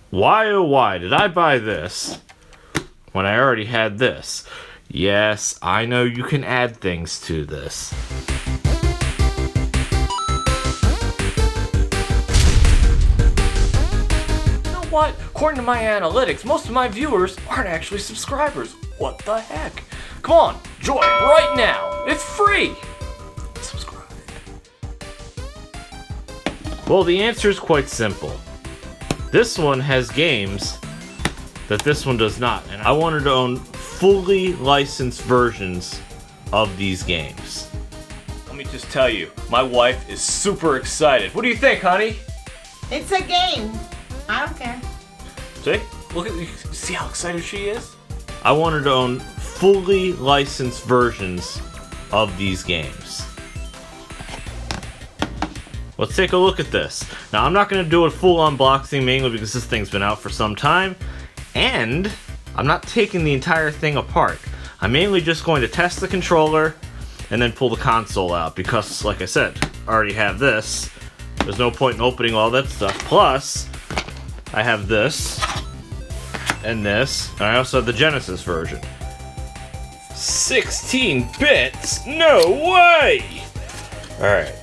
Why oh why did I buy this when I already had this? Yes, I know you can add things to this. You know what? According to my analytics, most of my viewers aren't actually subscribers. What the heck? Come on, join right now. It's free. Subscribe. Well, the answer is quite simple. This one has games that this one does not, and I wanted to own fully licensed versions of these games. Let me just tell you, my wife is super excited. What do you think, honey? It's a game. I don't care. See? Look at you. See how excited she is? I wanted to own fully licensed versions of these games. Let's take a look at this. Now, I'm not going to do a full unboxing, mainly because this thing's been out for some time, and I'm not taking the entire thing apart. I'm mainly just going to test the controller and then pull the console out, because, like I said, I already have this. There's no point in opening all that stuff. Plus, I have this, and this, and I also have the Genesis version. 16 bits? No way! Alright.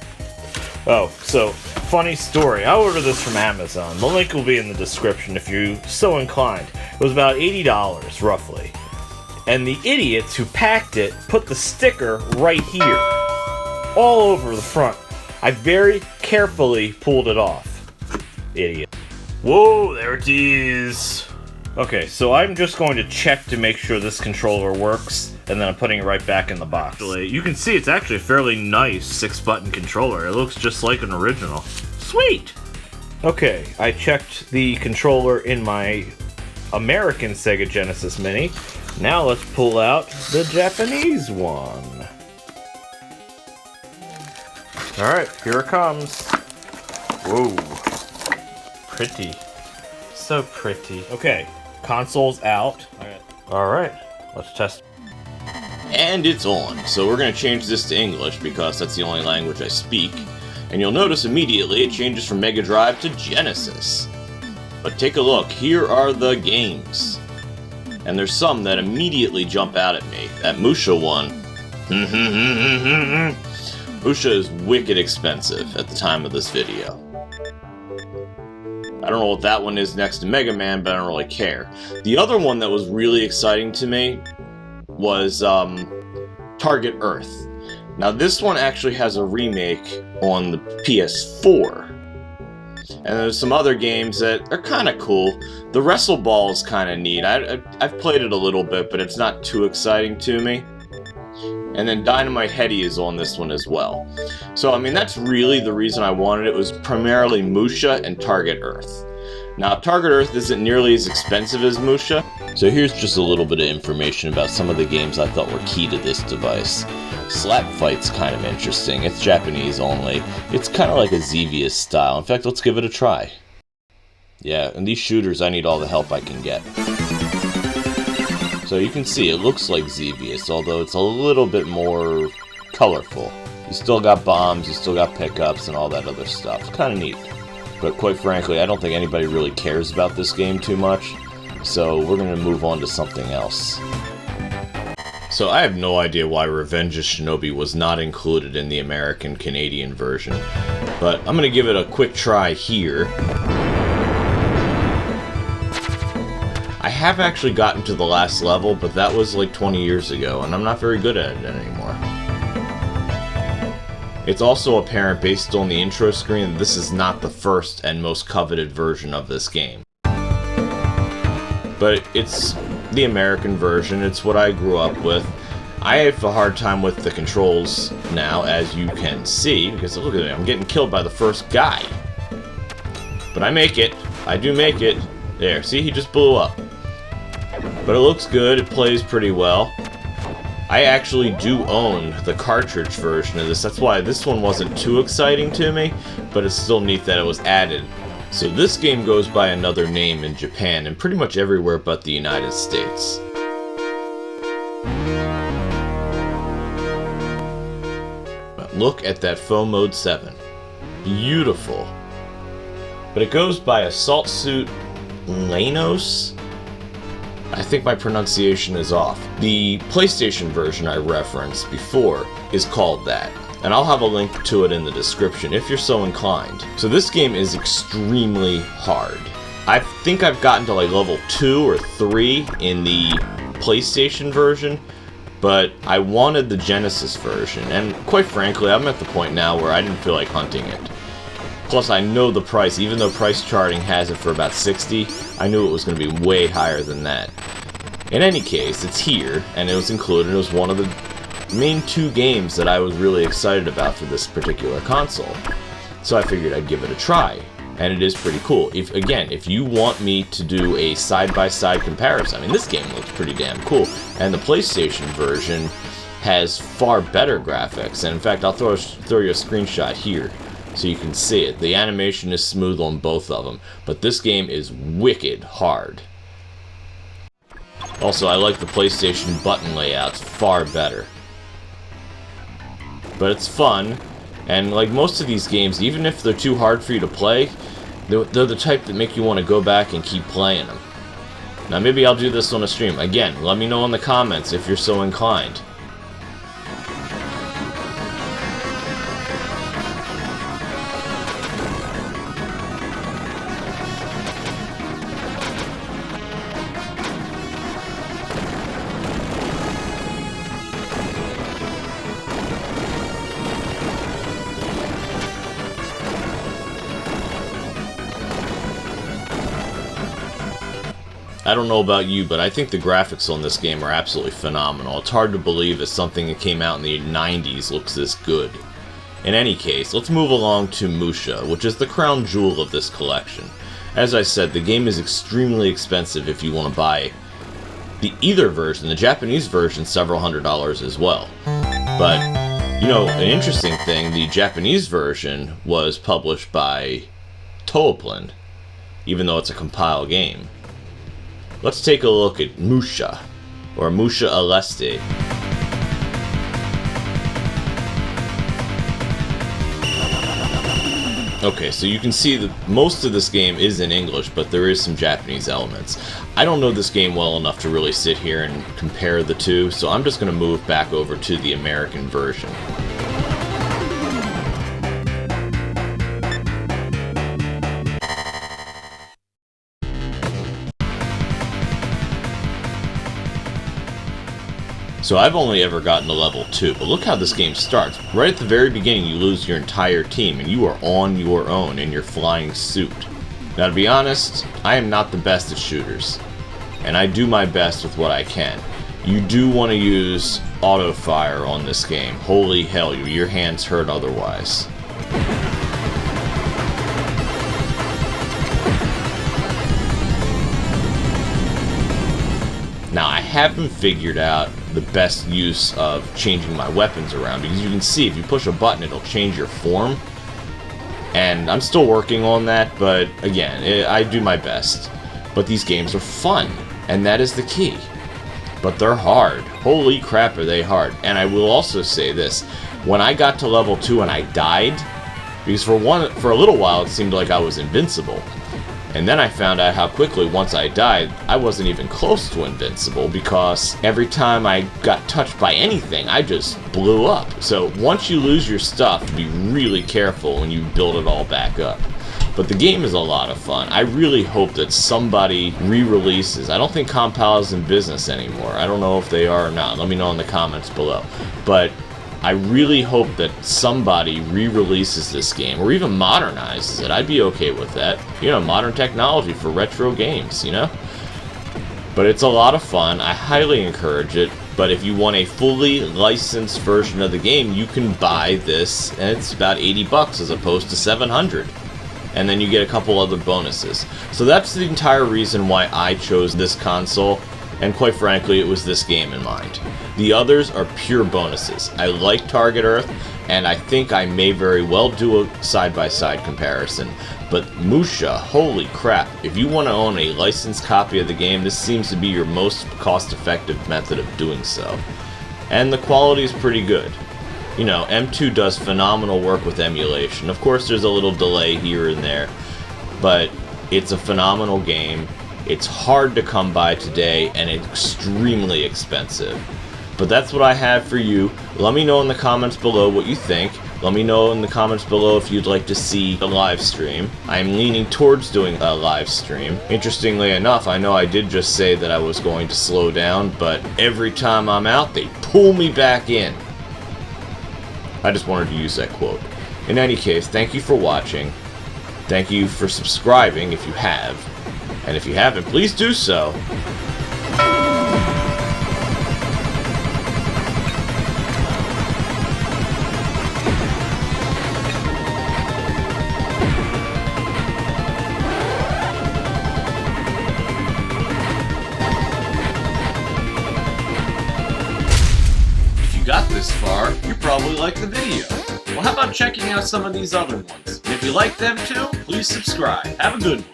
Oh, so, funny story. I ordered this from Amazon. The link will be in the description if you're so inclined. It was about $80, roughly. And the idiots who packed it put the sticker right here. All over the front. I very carefully pulled it off. Idiot. Whoa, there it is. Okay, so I'm just going to check to make sure this controller works, and then I'm putting it right back in the box. You can see it's actually a fairly nice 6-button controller. It looks just like an original. Sweet! Okay, I checked the controller in my American Sega Genesis Mini. Now let's pull out the Japanese one. Alright, here it comes. Whoa. Pretty. So pretty. Okay, console's out. Alright, let's test. And it's on. So we're going to change this to English because that's the only language I speak. And you'll notice immediately it changes from Mega Drive to Genesis. But take a look, here are the games. And there's some that immediately jump out at me. That m.u.s.h.a one. m.u.s.h.a is wicked expensive at the time of this video. I don't know what that one is next to Mega Man, but I don't really care. The other one that was really exciting to me was Target Earth. Now this one actually has a remake on the PS4. And there's some other games that are kind of cool. The Wrestle Ball is kind of neat. I've played it a little bit, but it's not too exciting to me. And then Dynamite Heady is on this one as well. So, I mean, that's really the reason I wanted it. Was primarily m.u.s.h.a and Target Earth. Now, Target Earth isn't nearly as expensive as m.u.s.h.a. So here's just a little bit of information about some of the games I thought were key to this device. Slap Fight's kind of interesting. It's Japanese only. It's kind of like a Xevious style. In fact, let's give it a try. Yeah, and these shooters, I need all the help I can get. So you can see it looks like Xevious, although it's a little bit more colorful. You still got bombs, you still got pickups, and all that other stuff. It's kind of neat. But quite frankly, I don't think anybody really cares about this game too much, so we're going to move on to something else. So I have no idea why Revenge of Shinobi was not included in the American-Canadian version, but I'm going to give it a quick try here. I have actually gotten to the last level, but that was like 20 years ago, and I'm not very good at it anymore. It's also apparent based on the intro screen that this is not the first and most coveted version of this game. But it's the American version, it's what I grew up with. I have a hard time with the controls now, as you can see, because look at me, I'm getting killed by the first guy. But I make it. I do make it. There, see, he just blew up. But it looks good, it plays pretty well. I actually do own the cartridge version of this, that's why this one wasn't too exciting to me, but it's still neat that it was added. So this game goes by another name in Japan and pretty much everywhere but the United States. But look at that Foam Mode 7. Beautiful. But it goes by Assault Suit Leynos? I think my pronunciation is off. The PlayStation version I referenced before is called that, and I'll have a link to it in the description if you're so inclined. So this game is extremely hard. I think I've gotten to like level 2 or 3 in the PlayStation version, but I wanted the Genesis version, and quite frankly, I'm at the point now where I didn't feel like hunting it. Plus, I know the price. Even though price charting has it for about $60, I knew it was going to be way higher than that. In any case, it's here, and it was included. It was one of the main 2 games that I was really excited about for this particular console. So I figured I'd give it a try, and it is pretty cool. If you want me to do a side-by-side comparison, I mean, this game looks pretty damn cool, and the PlayStation version has far better graphics, and in fact, I'll throw you a screenshot here, so you can see it. The animation is smooth on both of them, but this game is wicked hard. Also, I like the PlayStation button layouts far better. But it's fun, and like most of these games, even if they're too hard for you to play, they're the type that make you want to go back and keep playing them. Now maybe I'll do this on a stream. Again, let me know in the comments if you're so inclined. I don't know about you, but I think the graphics on this game are absolutely phenomenal. It's hard to believe that something that came out in the 90s looks this good. In any case, let's move along to MUSHA, which is the crown jewel of this collection. As I said, the game is extremely expensive if you want to buy either version. The Japanese version, several $100s as well. But, you know, an interesting thing, the Japanese version was published by Toaplin, even though it's a compile game. Let's take a look at MUSHA, or m.u.s.h.a Aleste. Okay, so you can see that most of this game is in English, but there is some Japanese elements. I don't know this game well enough to really sit here and compare the two, so I'm just going to move back over to the American version. So I've only ever gotten to level 2, but look how this game starts. Right at the very beginning, you lose your entire team, and you are on your own in your flying suit. Now, to be honest, I am not the best at shooters, and I do my best with what I can. You do want to use auto-fire on this game. Holy hell, your hands hurt otherwise. Now, I haven't figured out the best use of changing my weapons around, because you can see if you push a button it'll change your form, and I'm still working on that, but again, I do my best. But these games are fun, and that is the key. But they're hard. Holy crap, are they hard. And I will also say this, when I got to level 2 and I died, because for a little while it seemed like I was invincible. And then I found out how quickly, once I died, I wasn't even close to invincible, because every time I got touched by anything, I just blew up. So once you lose your stuff, be really careful when you build it all back up. But the game is a lot of fun. I really hope that somebody re-releases. I don't think Compile is in business anymore. I don't know if they are or not. Let me know in the comments below. But I really hope that somebody re-releases this game, or even modernizes it. I'd be okay with that. You know, modern technology for retro games, you know? But it's a lot of fun. I highly encourage it. But if you want a fully licensed version of the game, you can buy this, and it's about 80 bucks as opposed to 700. And then you get a couple other bonuses. So that's the entire reason why I chose this console. And quite frankly, it was this game in mind. The others are pure bonuses. I like Target Earth, and I think I may very well do a side-by-side comparison. But m.u.s.h.a, holy crap, if you want to own a licensed copy of the game, this seems to be your most cost-effective method of doing so. And the quality is pretty good. You know, M2 does phenomenal work with emulation. Of course, there's a little delay here and there, but It's a phenomenal game. It's hard to come by today and extremely expensive. But that's what I have for you. Let me know in the comments below what you think. Let me know in the comments below if you'd like to see a live stream. I'm leaning towards doing a live stream. Interestingly enough, I know I did just say that I was going to slow down, but every time I'm out, they pull me back in. I just wanted to use that quote. In any case, thank you for watching. Thank you for subscribing if you have. And if you haven't, please do so. If you got this far, you probably liked the video. Well, how about checking out some of these other ones? And if you like them too, please subscribe. Have a good one.